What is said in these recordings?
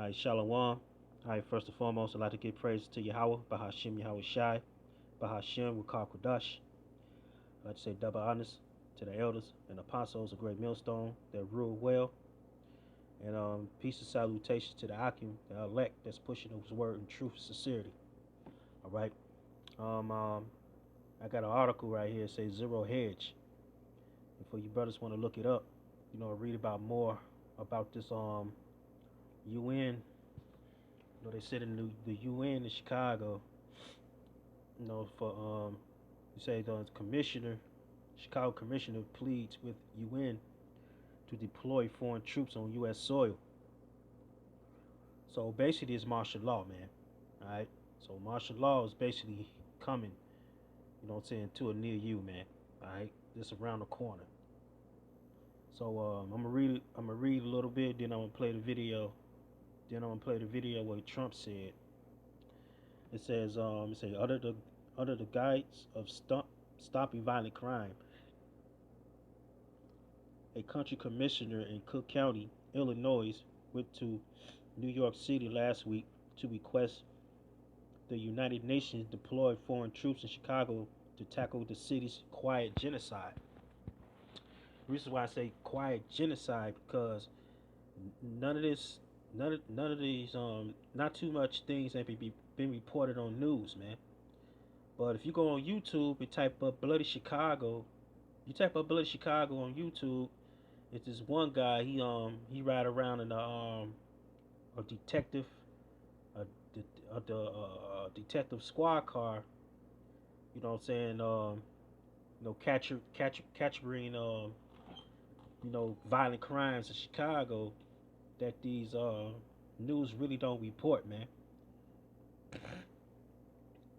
Alright, Shalom. Alright, first and foremost, I'd like to give praise to Yahweh, Bahashim Yahweh Shai, Bahashim Rukar Kudash. I'd like to say double honors to the elders and apostles, a great millstone that rule well. And peace and salutation to the Akim, the elect that's pushing his word in truth and sincerity. Alright. Um, um, I got an article right here that says Zero Hedge. And for you brothers want to look it up, read about more about this UN. They said in the UN in Chicago, for you say the commissioner, Chicago commissioner pleads with UN to deploy foreign troops on U.S. soil. So basically, it's martial law, man. All right. So martial law is basically coming, to a near you, man. All right. Just around the corner. So I'm gonna read it. I'm gonna read a little bit, then I'm gonna play the video. Then I'm gonna play the video where Trump said. It says under the guise of stopping violent crime, a country commissioner in Cook County, Illinois, went to New York City last week to request the United Nations deploy foreign troops in Chicago to tackle the city's quiet genocide. The reason why I say quiet genocide because none of this, none of these, not too much things have been reported on news, man. But if you go on YouTube and type up Bloody Chicago, you type up Bloody Chicago on YouTube, it's this one guy. He ride around in a detective a, detective squad car. You know what I'm saying? Capturing violent crimes in Chicago that these news really don't report, man.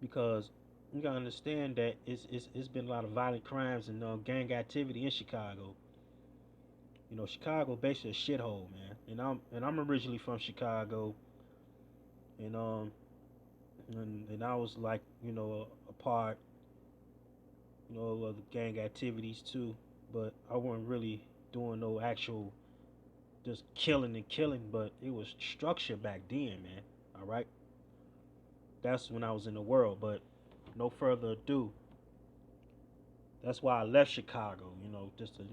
Because you gotta understand that it's been a lot of violent crimes and gang activity in Chicago. Chicago basically a shithole, man. And I'm originally from Chicago, and and I was like, a part, of the gang activities too. But I wasn't really doing no actual just killing and killing, but it was structure back then, man. All right, that's when I was in the world. But no further ado, that's why I left Chicago. Just to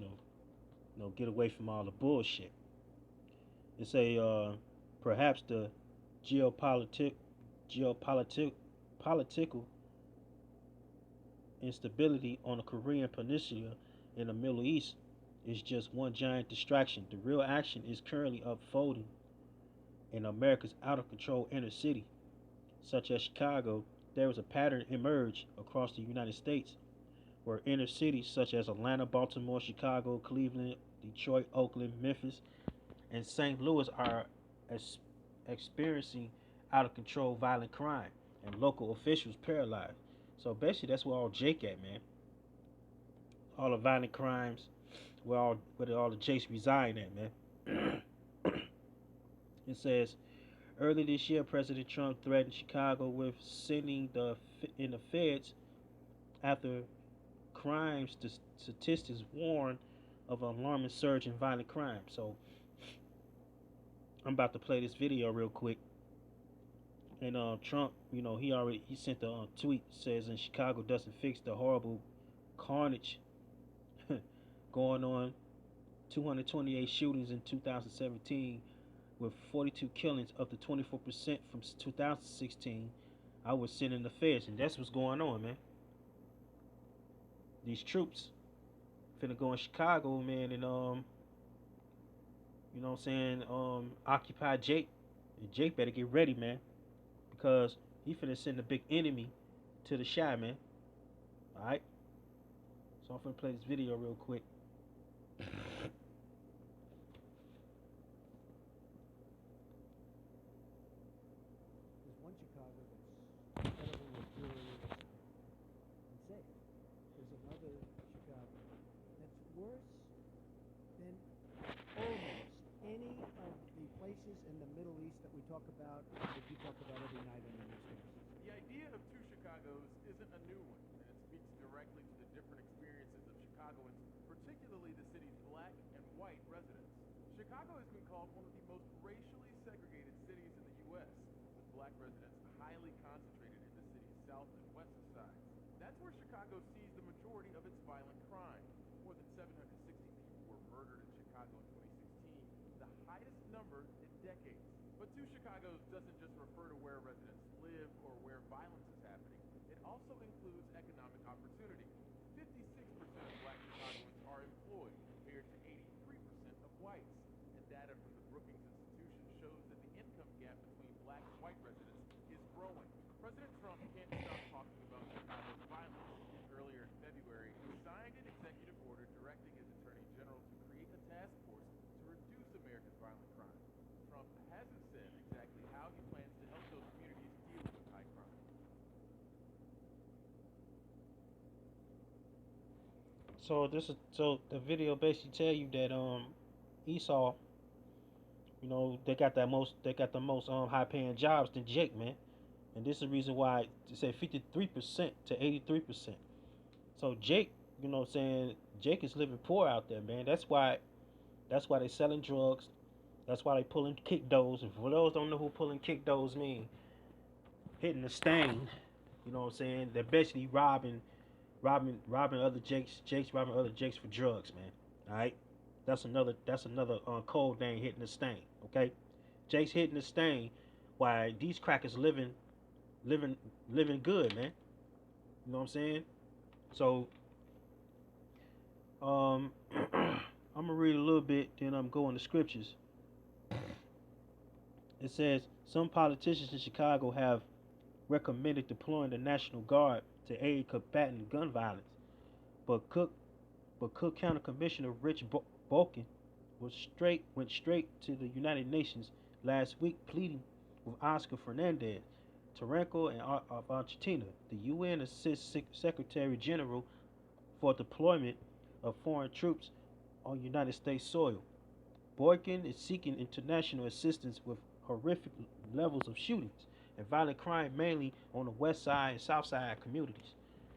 get away from all the bullshit. It's perhaps the geopolitic geopolitic political instability on the Korean Peninsula in the Middle East is just one giant distraction. The real action is currently unfolding in America's out of control inner city, such as Chicago. There is a pattern emerge across the United States where inner cities such as Atlanta, Baltimore, Chicago, Cleveland, Detroit, Oakland, Memphis, and St. Louis are experiencing out of control violent crime and local officials paralyzed. So basically, that's where all Jake at, man. All the violent crimes, where all the Jakes reside at, man. It says early this year, President Trump threatened Chicago with sending in the feds after crimes statistics warn of an alarming surge in violent crime. So I'm about to play this video real quick. And Trump, he sent a tweet says in Chicago doesn't fix the horrible carnage going on. 228 shootings in 2017 with 42 killings, up to 24% from 2016. I was sending the feds, and that's what's going on, man. These troops finna go in Chicago, man, and you know what I'm saying, occupy Jake. And Jake better get ready, man, because he finna send a big enemy to the Shy, man. All right. So I'm finna play this video real quick. There's one Chicago that's incredibly luxurious and safe. There's another Chicago that's worse than almost any of the places in the Middle East that we talk about, that you talk about every night on the newscasts. The idea of two Chicagos isn't a new one, and it speaks directly to the different experiences of Chicagoans, particularly the city's black and white residents. Chicago has been called one of the most racially segregated cities black residents highly concentrated in the city's south and west sides. That's where Chicago sees the majority of its violent crime. More than 760 people were murdered in Chicago in 2016, the highest number in decades. But Two Chicago's doesn't just refer to where residents live or where violence is happening. It also includes economic opportunity. 56% of black Chicagoans are employed, compared to 83% of whites. And data from the Brookings Institution shows that the income gap between black and white residents is growing. President Trump can't stop talking about Chicago's violence. Earlier in February, he signed an executive order directing his attorney general to create a task force to reduce America's violent crime. Trump hasn't said exactly how he plans to help those communities deal with high crime. So the video basically tell you that Esau, they got the most high paying jobs than Jake, man. And this is the reason why they said 53% to 83%. So Jake, what I'm saying, Jake is living poor out there, man. That's why they selling drugs. That's why they pulling kick doors. And for those who don't know who pulling kick doors mean, hitting the stain, what I'm saying? They're basically robbing other Jakes robbing other Jakes for drugs, man. All right, that's another code name, hitting the stain. Okay, Jake's hitting the stain, while these crackers living good, man. You know what I'm saying? So I'm gonna read a little bit, then I'm going to scriptures. It says some politicians in Chicago have recommended deploying the National Guard to aid combating gun violence, but Cook County Commissioner Rich Balkin went straight to the United Nations last week, pleading with Oscar Fernandez, Taranco, and Argentina, the UN Assistant Secretary General for deployment of foreign troops on United States soil. Boykin is seeking international assistance with horrific levels of shootings and violent crime, mainly on the west side and south side communities.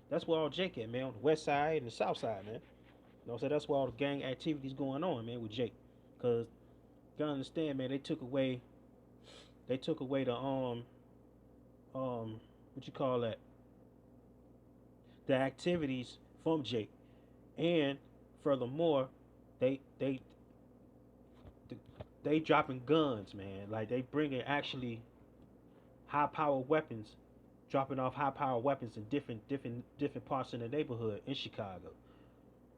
That's where all Jake at, man, on the west side and the south side, man. So that's where all the gang activities going on, man, with Jake. Cause you gotta understand, man, they took away the what you call that? The activities from Jake. And furthermore, they they they dropping guns, man. Like they bringing actually high power weapons, dropping off high power weapons in different parts of the neighborhood in Chicago.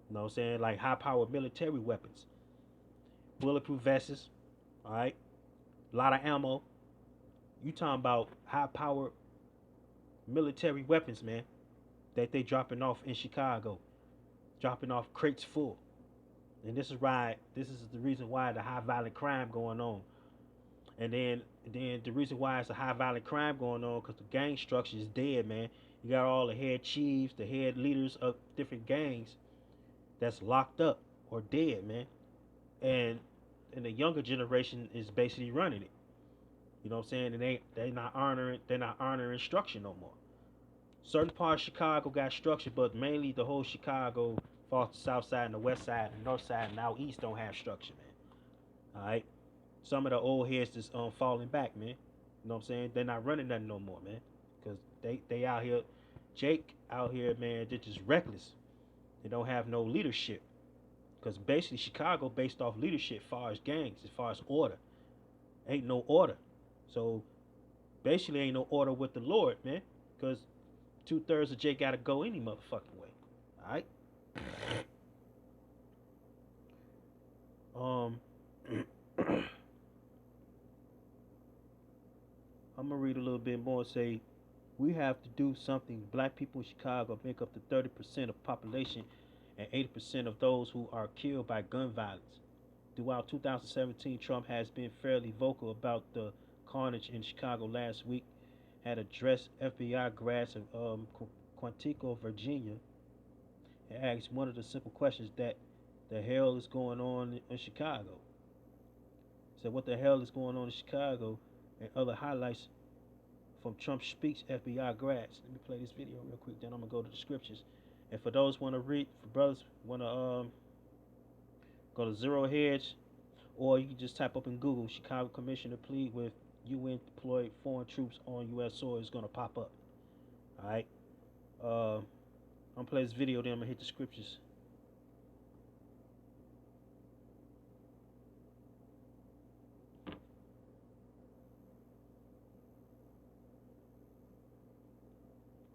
You know what I'm saying? Like high power military weapons, bulletproof vests. All right, a lot of ammo. You talking about high power military weapons, man? That they dropping off in Chicago, dropping off crates full. And this is why this is the reason why the high violent crime going on. And then the reason why it's a high violent crime going on, because the gang structure is dead, man. You got all the head chiefs, the head leaders of different gangs that's locked up or dead, man. And the younger generation is basically running it. You know what I'm saying? And they're not honoring structure no more. Certain parts of Chicago got structure, but mainly the whole Chicago falls to the south side and the west side and the north side and out east don't have structure, man. All right. Some of the old heads is falling back, man. You know what I'm saying? They're not running nothing no more, man. Cause they out here, Jake out here, man. They're just reckless. They don't have no leadership. Cause basically Chicago based off leadership, as far as gangs, as far as order, ain't no order. So basically ain't no order with the Lord, man. Cause 2/3 of Jake gotta go any motherfucking way. All right. Um. I'm gonna read a little bit more. Say, we have to do something. Black people in Chicago make up to 30% of population and 80% of those who are killed by gun violence. Throughout 2017, Trump has been fairly vocal about the carnage in Chicago. Last week, had addressed FBI grads in Quantico, Virginia, and asked one of the simple questions that the hell is going on in Chicago. Said, what the hell is going on in Chicago? And other highlights from Trump Speaks FBI grads. Let me play this video real quick, then I'm gonna go to the scriptures. And for those want to read, for brothers want to go to Zero Hedge, or you can just type up in Google Chicago Commissioner plead with UN deployed foreign troops on U.S. soil is gonna pop up. All right. I'm gonna play this video. Then I'm gonna hit the scriptures.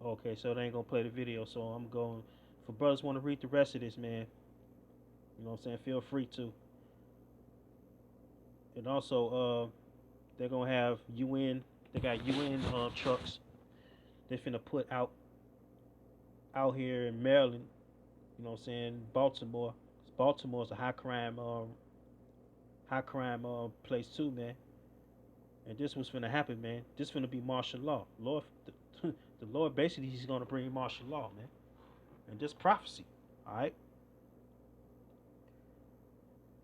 Okay, so they ain't gonna play the video. So I'm going. For brothers want to read the rest of this, man. You know what I'm saying? Feel free to. And also, they're gonna have UN. They got UN trucks. They finna put out here in Maryland. You know what I'm saying? Baltimore. Baltimore's a high crime place too, man. And this was finna happen, man. This finna be martial law. Lord, the Lord basically he's gonna bring martial law, man. And this prophecy, all right.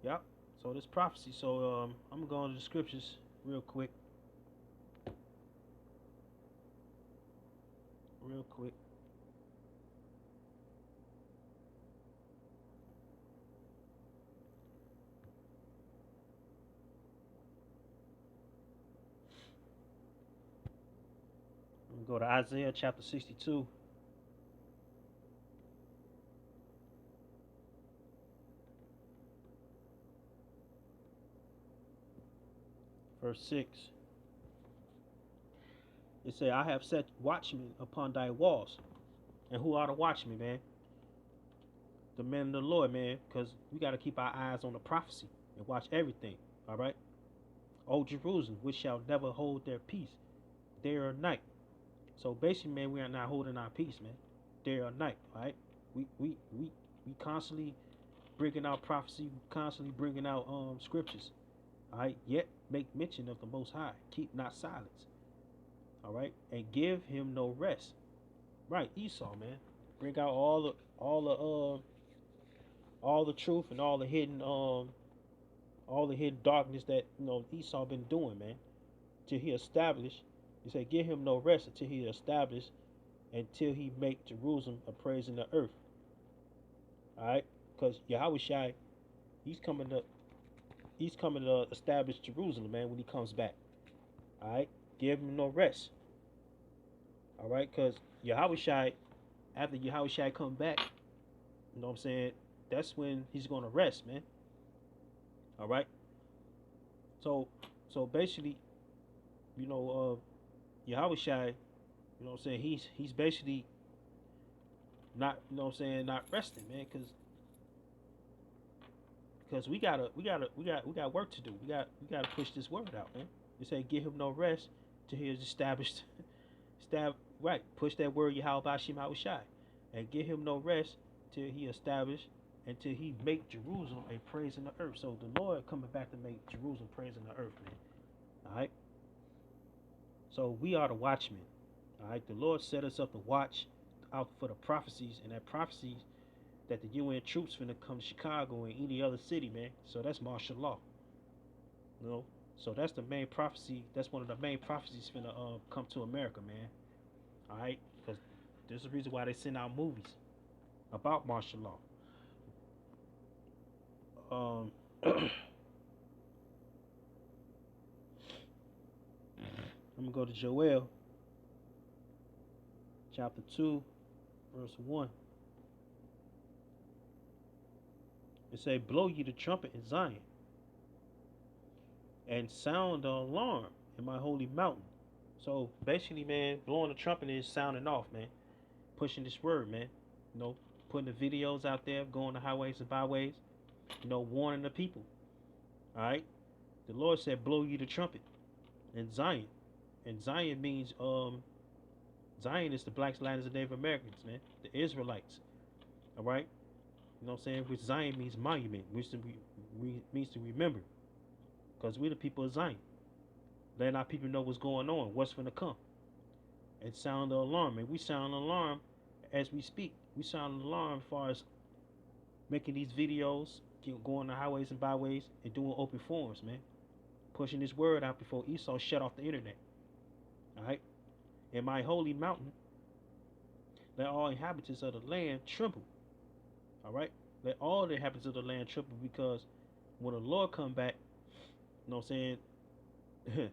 Yep. So this prophecy. So I'm gonna go into the scriptures real quick. Real quick. I'm gonna go to Isaiah chapter 62, verse 6. It say, I have set watchmen upon thy walls. And who are the watchmen, man? The men of the Lord, man, because we got to keep our eyes on the prophecy and watch everything, all right? O Jerusalem, which shall never hold their peace, day or night. So basically, man, we are not holding our peace, man, day or night, all right? We constantly bringing out prophecy, constantly bringing out scriptures, all right? Yet make mention of the Most High, keep not silence, all right? And give him no rest, right? Esau, man, bring out all the truth and all the hidden darkness that Esau been doing, man. Till he established, he said, give him no rest until he established, until he make Jerusalem a praise in the earth. All right, because Yahweh Shai, he's coming to establish Jerusalem, man, when he comes back. All right, give him no rest. All right, because Yahweh Shai, after Yahweh Shai come back, you know what I'm saying? That's when he's gonna rest, man. All right. So basically, Yahweh Shai, you know what I'm saying? He's basically not, not resting, man, because we got work to do. We gotta push this word out, man. You say give him no rest till he is established. Right. Push that word Yahweh Bashim Shai, and give him no rest till he established until he make Jerusalem a praise in the earth. So the Lord coming back to make Jerusalem praise in the earth, man. All right. So we are the watchmen. All right. The Lord set us up to watch out for the prophecies, and that prophecies that the UN troops finna come to Chicago and any other city, man. So that's martial law. You know. So that's the main prophecy. That's one of the main prophecies finna come to America, man. All right. Because there's a reason why they send out movies about martial law. I'm gonna go to Joel chapter 2 verse 1. It say, blow ye the trumpet in Zion and sound the alarm in my holy mountain. So basically, man, blowing the trumpet is sounding off, man, pushing this word, man, putting the videos out there, going to highways and byways, warning the people. All right. The Lord said, blow you the trumpet in Zion. And Zion means, Zion is the blacks, Latins, and Native Americans, man. The Israelites. All right. You know what I'm saying? Which Zion means monument, which means to remember. Because we're the people of Zion. Letting our people know what's going on, what's going to come. And sound the alarm. And we sound the alarm as we speak. We sound the alarm as far as making these videos, going to highways and byways, and doing open forums, man. Pushing this word out before Esau shut off the internet. Alright? In my holy mountain, let all inhabitants of the land tremble. Alright? Let all the inhabitants of the land tremble, because when the Lord come back, you know what I'm saying?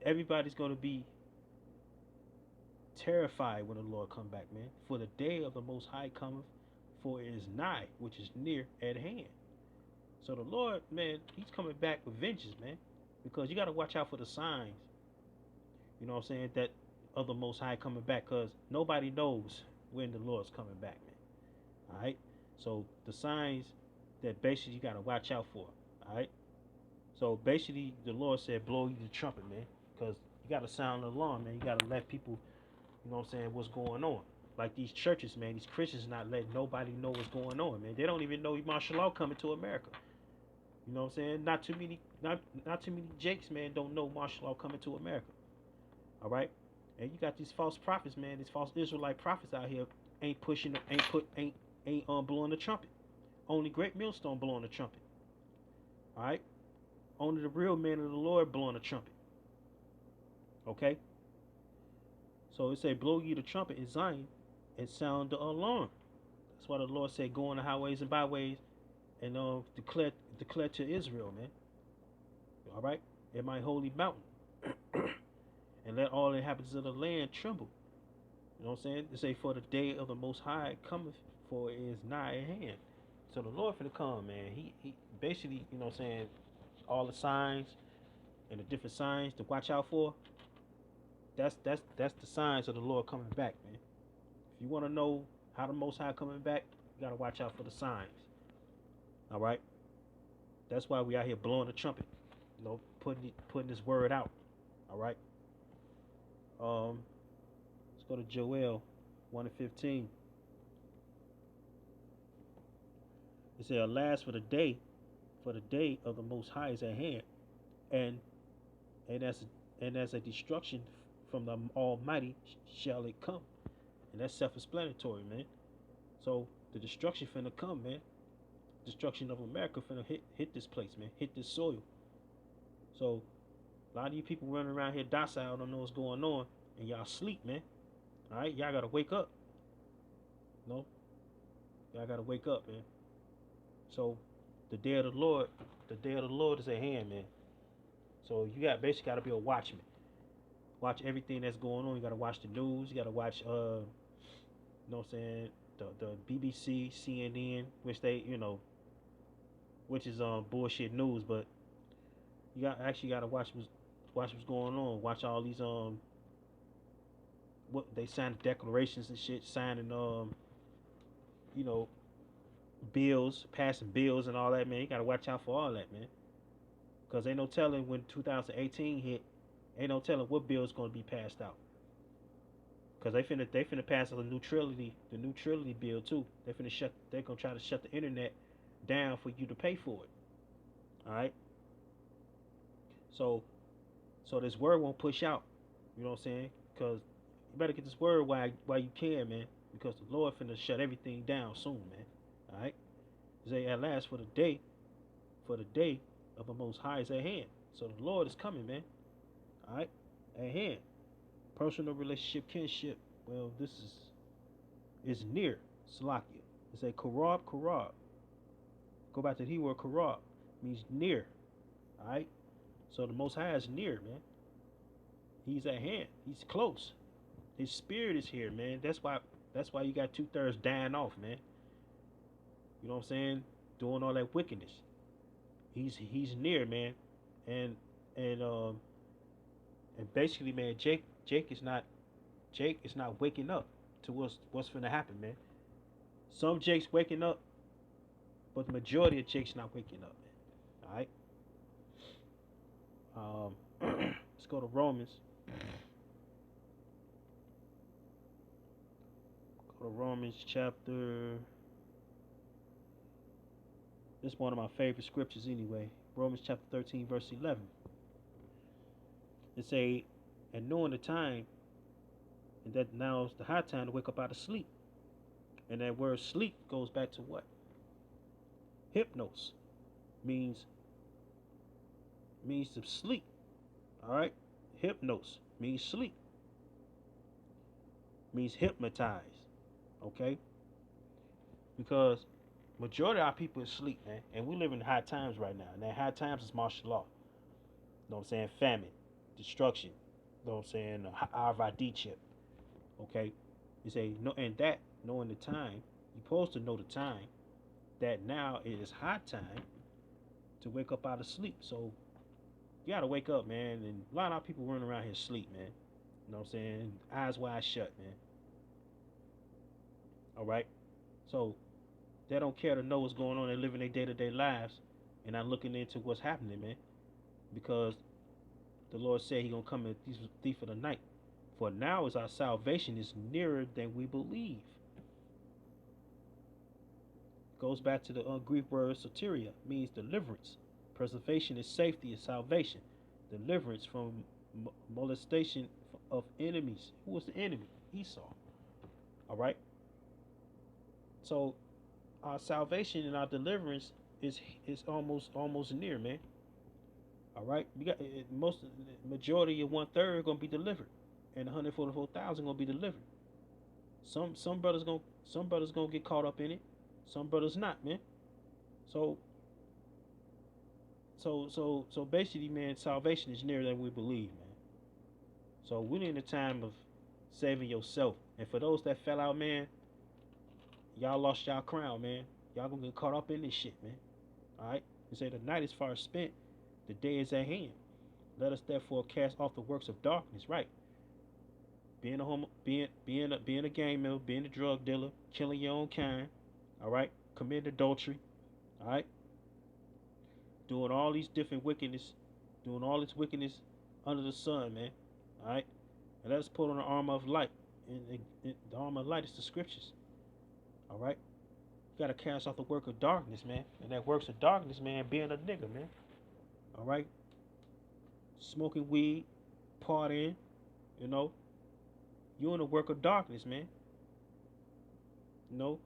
everybody's gonna be terrified when the Lord come back, man. For the day of the Most High cometh, for it is nigh, which is near at hand. So the Lord, man, He's coming back with vengeance, man. Because you got to watch out for the signs. You know what I'm saying? That of the Most High coming back, because nobody knows when the Lord's coming back, man. All right. So the signs that basically you got to watch out for. All right. So basically, the Lord said, blow you the trumpet, man, because you got to sound the alarm, man. You got to let people, you know what I'm saying, what's going on. Like these churches, man, these Christians not letting nobody know what's going on, man. They don't even know martial law coming to America. You know what I'm saying? Not too many Jakes, man, don't know martial law coming to America. All right, and you got these false prophets, man. These false Israelite prophets out here ain't blowing the trumpet. Only Great Millstone blowing the trumpet. All right, only the real men of the Lord blowing the trumpet. Okay, so it say blow ye the trumpet in Zion and sound the alarm. That's why the Lord said go on the highways and byways and declare to Israel, man. All right, in my holy mountain, and let all the inhabitants of the land tremble. You know what I'm saying? They say, for the day of the Most High cometh, for it is nigh at hand. So the Lord finna come, man. He basically, you know what I'm saying, all the signs and the different signs to watch out for. That's the signs of the Lord coming back, man. If you want to know how the Most High coming back, you gotta watch out for the signs. All right. That's why we out here blowing the trumpet, you know, putting this word out. All right. Let's go to Joel 1:15. It said, "Alas for the day of the Most High is at hand, and as a destruction from the Almighty shall it come." And that's self-explanatory, man. So the destruction finna come, man. Destruction of America finna hit this place, man. Hit this soil. So a lot of you people running around here docile, don't know what's going on, and y'all sleep, man. All right, y'all gotta wake up. No, y'all gotta wake up, man. So the day of the Lord is at hand, man. So you basically gotta be a watchman. Watch everything that's going on. You gotta watch the news. You gotta watch, you know what I'm saying, the BBC, CNN, which which is bullshit news, but you gotta watch what's going on. Watch all these what they sign declarations and shit, signing you know bills, passing bills and all that, man. You gotta watch out for all that, man. Cause ain't no telling when 2018 hit, ain't no telling what bill is gonna be passed out. Cause they finna pass the new Trilogy bill too. They're gonna try to shut the internet down for you to pay for it. All right. So this word won't push out. You know what I'm saying? Cause you better get this word while you can, man. Because the Lord finna shut everything down soon, man. All right. Say at last for the day of the Most High is at hand. So the Lord is coming, man. All right, at hand. Personal relationship, kinship. Well, this is near. Salakia. It's a karab, karab. Go back to the Hebrew word karab. Means near. All right. So the Most High is near, man. He's at hand. He's close. His spirit is here, man. That's why you got 2/3 dying off, man. You know what I'm saying? Doing all that wickedness. He's near, man. And basically, man, Jake is not waking up to what's gonna happen, man. Some Jake's waking up, but the majority of Jake's not waking up, man. All right. Let's go to Romans. Go to Romans chapter. This is one of my favorite scriptures anyway. Romans chapter 13, verse 11. It say, and knowing the time, and that now is the high time to wake up out of sleep. And that word sleep goes back to what? Hypnos. Means to sleep. Alright? Hypnos means sleep. Means hypnotize. Okay? Because majority of our people is asleep, man. And we live in high times right now. And that high times is martial law. You know what I'm saying? Famine. destruction. You know what I'm saying? The RFID chip. Okay, you say no, and that knowing the time, you're supposed to know the time. That now it is high time to wake up out of sleep. So you gotta wake up, man. And a lot of people running around here sleep, man. You know what I'm saying? Eyes wide shut, man. All right. So they don't care to know what's going on. They're living their day-to-day lives and not looking into what's happening, man. Because the Lord said He gonna come as a thief of the night. For now is our salvation is nearer than we believe. Goes back to the Greek word soteria, means deliverance. Preservation is safety is salvation. Deliverance from molestation of enemies. Who was the enemy? Esau. All right. So our salvation and our deliverance is almost near, man. All right. We got most majority of 1/3 gonna be delivered, and 144,000 gonna be delivered. Some brothers gonna get caught up in it. Some brothers not, man. So so basically, man, salvation is nearer than we believe, man. So we're in the time of saving yourself. And for those that fell out, man, y'all lost y'all crown, man. Y'all gonna get caught up in this shit, man. All right. You say the night is far spent, the day is at hand. Let us therefore cast off the works of darkness. Right. Being a homo, being a gang member, being a drug dealer, killing your own kind. All right. Committing adultery. All right. Doing all these different wickedness, doing all this wickedness under the sun, man. All right. And let us put on the armor of light. And the armor of light is the scriptures. All right. You gotta cast off the work of darkness, man. And that works of darkness, man, being a nigga, man. All right. Smoking weed, partying, you know. You in the work of darkness, man. You know.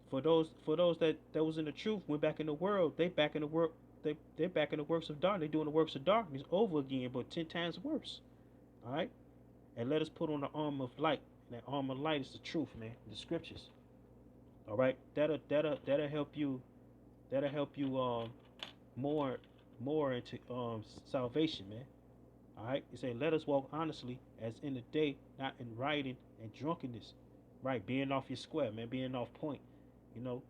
For those that was in the truth, went back in the world, they back in the work. They're back in the works of darkness. They're doing the works of darkness over again, but 10 times worse. All right. And let us put on the armor of light. And that armor of light is the truth, man. The scriptures. All right. That'll help you. That'll help you more into salvation, man. All right. You say, let us walk honestly as in the day, not in rioting and drunkenness. Right. Being off your square, man. Being off point. You know,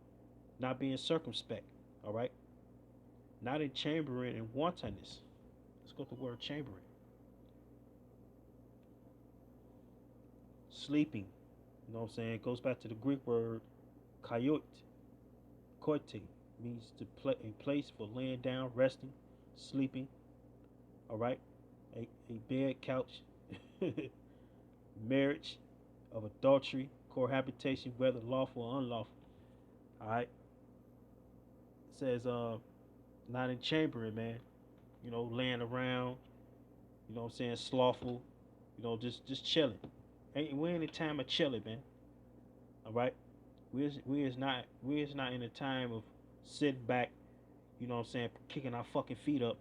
not being circumspect. All right. Not in chambering and wantonness. Let's go to the word chambering. Sleeping. You know what I'm saying? It goes back to the Greek word koite. Koite means to play a place for laying down, resting, sleeping. All right. A bed, couch, marriage of adultery, cohabitation, whether lawful or unlawful. All right. It says not in chambering, man. You know, laying around. You know what I'm saying? Slothful. You know, just chilling. Ain't we in the time of chilling, man? All right. We is not in the time of sitting back. You know what I'm saying? Kicking our fucking feet up.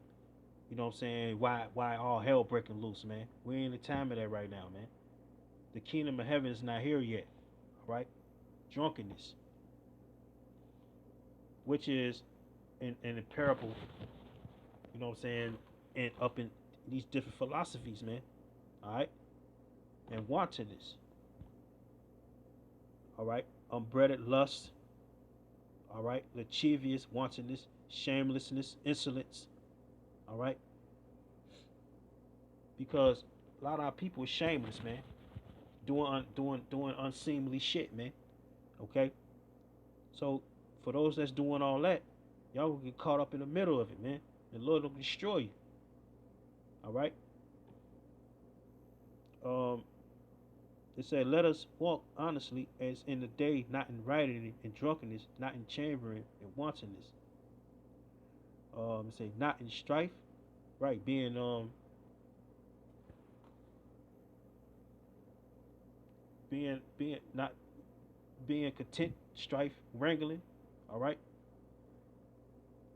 You know what I'm saying? Why all hell breaking loose, man? We ain't in the time of that right now, man. The kingdom of heaven is not here yet. All right. Drunkenness, which is in the parable. You know what I'm saying? And up in these different philosophies, man. All right. And wantonness. All right. Unbridled lust. All right. Lascivious, wantonness, shamelessness, insolence. All right. Because a lot of our people are shameless, man. Doing unseemly shit, man. Okay. So for those that's doing all that, y'all will get caught up in the middle of it, man. The Lord will destroy you. All right. It said, "Let us walk honestly as in the day, not in rioting and drunkenness, not in chambering and wantonness." It say, "Not in strife," right? Being not being content, strife, wrangling. All right.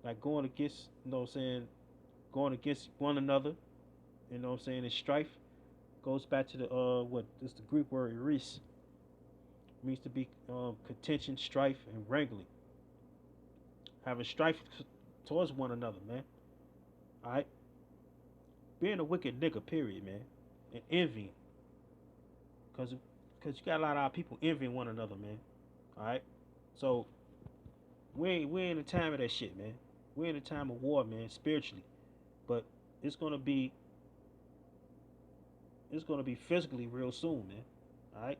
Like going against, you know what I'm saying, going against one another. You know what I'm saying? And strife goes back to the what is the Greek word eris. Means to be contention, strife, and wrangling. Having strife towards one another, man. All right. being a wicked nigga, period, man, and envying, cause you got a lot of our people envying one another, man. All right, so we in the time of that shit, man. We're in a time of war, man, spiritually, but it's gonna be it's gonna be physically real soon, man. All right.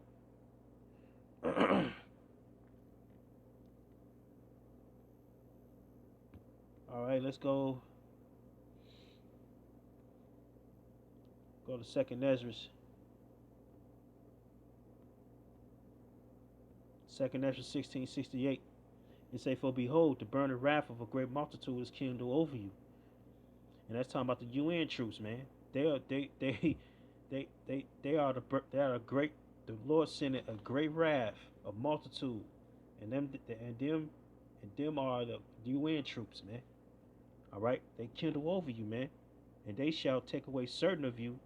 All right, let's go to Second Ezra. Second Ezra 16:68. It say, "For behold, the burning wrath of a great multitude is kindled over you." And that's talking about the UN troops, man. They are a great. The Lord sent a great wrath, a multitude, and them are the UN troops, man. All right, they kindle over you, man, and they shall take away certain of you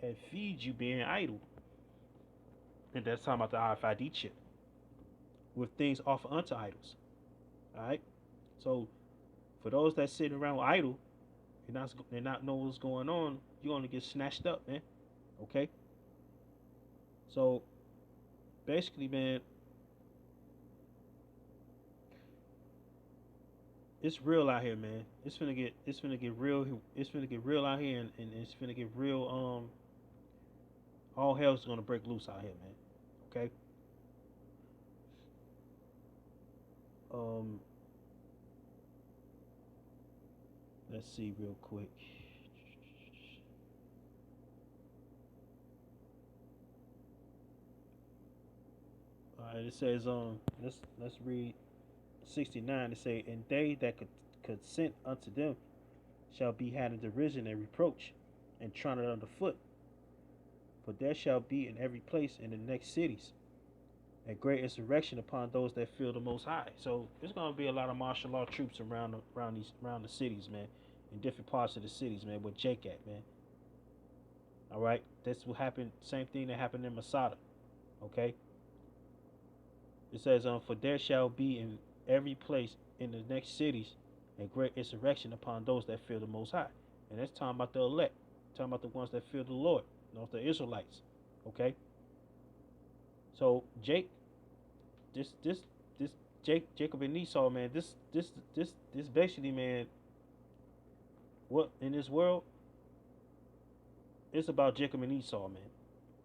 and feed you being idle. And that's talking about the RFID chip with things offered unto idols. All right, so for those that sitting around idle and not know what's going on, you're gonna get snatched up, man. Okay, so basically, man, it's real out here, man. It's finna get real. It's finna get real out here, and it's finna get real. All hell's gonna break loose out here, man. Okay. Um, let's see real quick. All right, it says let's read 69. It say, "And they that could consent unto them shall be had in derision and reproach, and trodden under foot. For there shall be in every place in the next cities a great insurrection upon those that fear the Most High." So there's gonna be a lot of martial law troops around the cities, man, in different parts of the cities, man. Where Jake at, man. All right, that's what happened. Same thing that happened in Masada. Okay, it says, "For there shall be in every place in the next cities a great insurrection upon those that fear the Most High," and that's talking about the elect, talking about the ones that fear the Lord, the Israelites. Okay, so this Jacob and Esau, man, this basically, man, what in this world, it's about Jacob and Esau, man.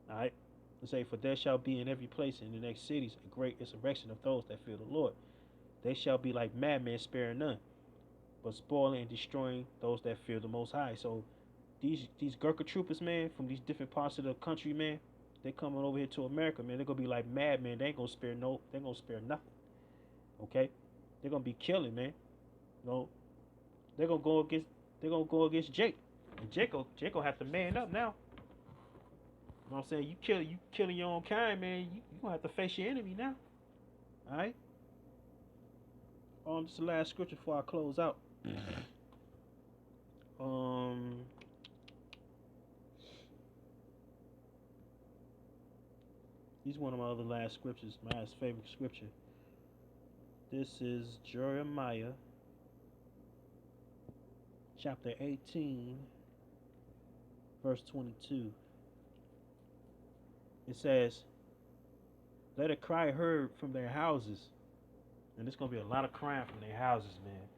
All right, let's say, "For there shall be in every place in the next cities a great insurrection of those that fear the Lord. They shall be like madmen, sparing none, but spoiling and destroying those that fear the Most High." So these Gurkha troopers, man, from these different parts of the country, man, they coming over here to America, man. They're gonna be like madmen. They ain't gonna spare they ain't gonna spare nothing. Okay, they're gonna be killing, man. You know, they're gonna go against Jake, and Jake gonna have to man up now. You know what I'm saying? You killing your own kind, man. You gonna have to face your enemy now. All right. This is the last scripture before I close out. Um, He's one of my other last scriptures, my last favorite scripture. This is Jeremiah chapter 18, verse 22. It says, "Let a cry heard from their houses." And there's going to be a lot of crying from their houses, man.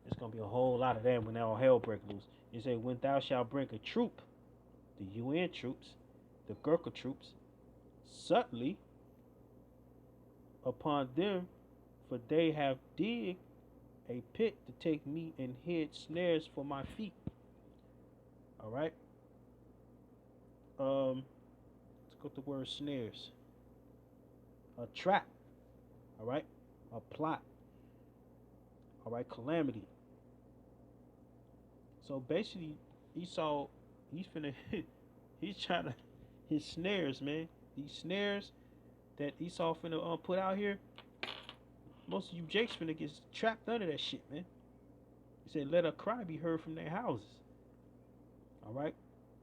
There's going to be a whole lot of that when all hell break loose. It says, "When thou shalt bring a troop, the UN troops, the Gurkha troops, subtly upon them, for they have digged a pit to take me and hid snares for my feet." All right. Let's go to the word snares. A trap. All right. A plot. All right. Calamity. So basically, Esau, he's finna, he's trying to, his snares, man. These snares that Esau finna put out here, most of you Jakes finna get trapped under that shit, man. He said, "Let a cry be heard from their houses." All right.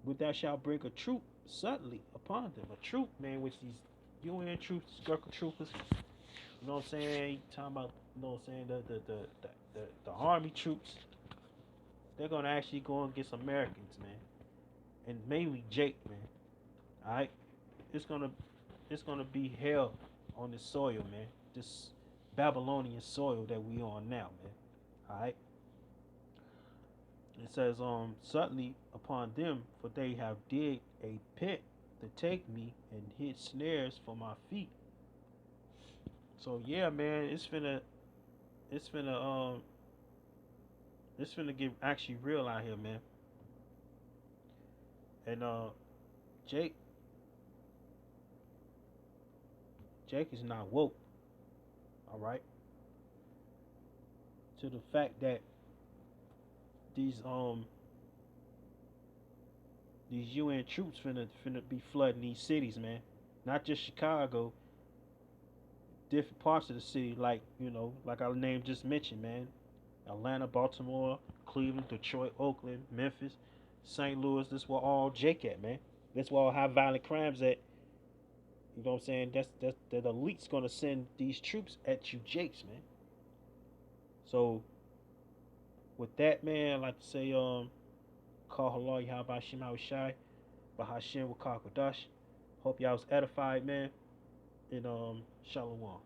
"But thou shalt bring a troop suddenly upon them." A troop, man, which these UN troops, Gurkha troopers, you know what I'm saying? Talking about, you know what I'm saying, the army troops. they're gonna actually go against Americans, man, and mainly Jake, man. All right, it's gonna be hell on this soil, man. This Babylonian soil that we on now, man. All right. It says, suddenly upon them, for they have digged a pit to take me and hid snares for my feet. So yeah, man, it's finna, it's finna get actually real out here, man. And Jake, Jake is not woke, all right, to the fact that these um these UN troops finna be flooding these cities, man. Not just Chicago, different parts of the city, like like our name just mentioned, man. Atlanta, Baltimore, Cleveland, Detroit, Oakland, Memphis, St. Louis. This where all Jake at, man. That's where all high violent crimes at. You know what I'm saying? That's the elite's gonna send these troops at you, Jakes, man. So with that, man, I'd like to say, call halal Yahba Shim Shai, Bahashim Wakakadash. Hope y'all was edified, man. And Shalom.